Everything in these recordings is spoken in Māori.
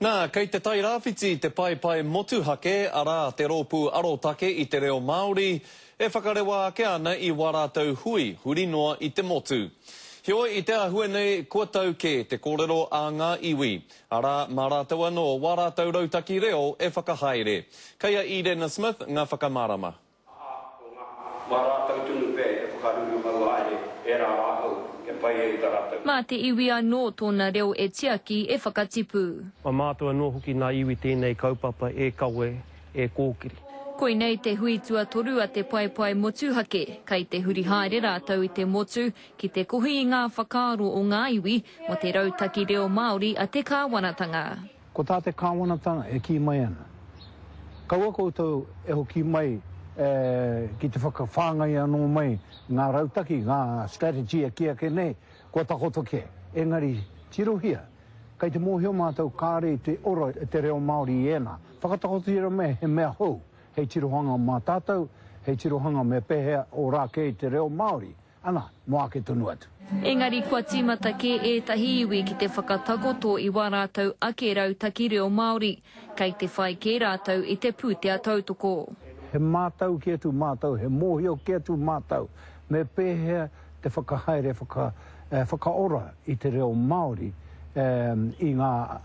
Nā, kei te tai rāwhiti te pai motuhake, arā te rōpū arotake I te reo Māori, e whakarewa ake ana I wārātau hui, huri noa I te motu. Heoi I te ahua nei kua tau ke te kōrero a ngā iwi. Arā, mā rātou anō, wārātau rautaki reo e whakahaere. Kaya Irena Smith, ngā whakamārama. Mā rātou tunu pē e whakaruru maua aere, e rā rātou. Mā te iwi anō tōna reo e tiaki e whakatipu. Mā mātua anō hoki nā iwi tēnei kaupapa e kawe, e kōkiri. Koe nei te hui tua toru a te pai motuhake, kei te huri haere rātou I te motu, ki te kohi I ngā whakaaro o ngā iwi, mo te rautaki reo Māori a te kāwanatanga. Ko tā te kāwanatanga e ki mai ana. Kaua koutou e hoki mai ki te whakawhāngai anō mai ngā rautaki, ngā strategia kia ke nei, kua takoto ke. Engari, tirohia, kei te mōhio mātou kāre te ora te reo Māori I ena. Whakatakoto ira me he mea hou, hei tirohanga mā tātou, hei tirohanga me pehea o rā kei te reo Māori. Ana, moa ke tonu atu. Engari kua tīmata ke ētahi iwi ki te whakatakoto I wā rātou ake rautaki reo Māori, kei te whai ke rātou I te pūtea tautoko. He mātau ki atu mātau, he mōhio ki atu mātau, me pēhea te whakahaere, whakaora I te reo Māori I ngā,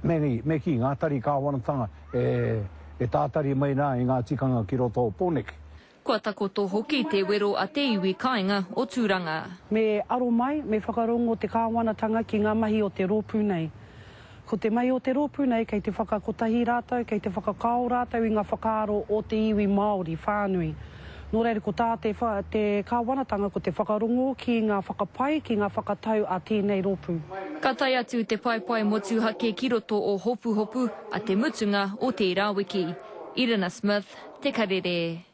me ki ngā tari kāwanatanga e tātari mai nā I ngā tikanga ki roto o Pōneke. Kua takoto hoki te wero a te iwi kāinga o tūranga. Me aro mai, me whakarongo te kāwanatanga ki ngā mahi o te rōpū nei. Ko te mai o te rōpū nei, kei te whakakotahi rātou, kei te whakakao rātou I ngā whakaaro o te iwi Māori, whānui. Nō reira ko tā te kāwanatanga ko te whakarongo ki ngā whakapai, ki ngā whakatau a tēnei rōpū. Ka tai atu te pai motuhake ki roto o hopu a te mutunga o te Rawiki. Irena Smith, Te Karere.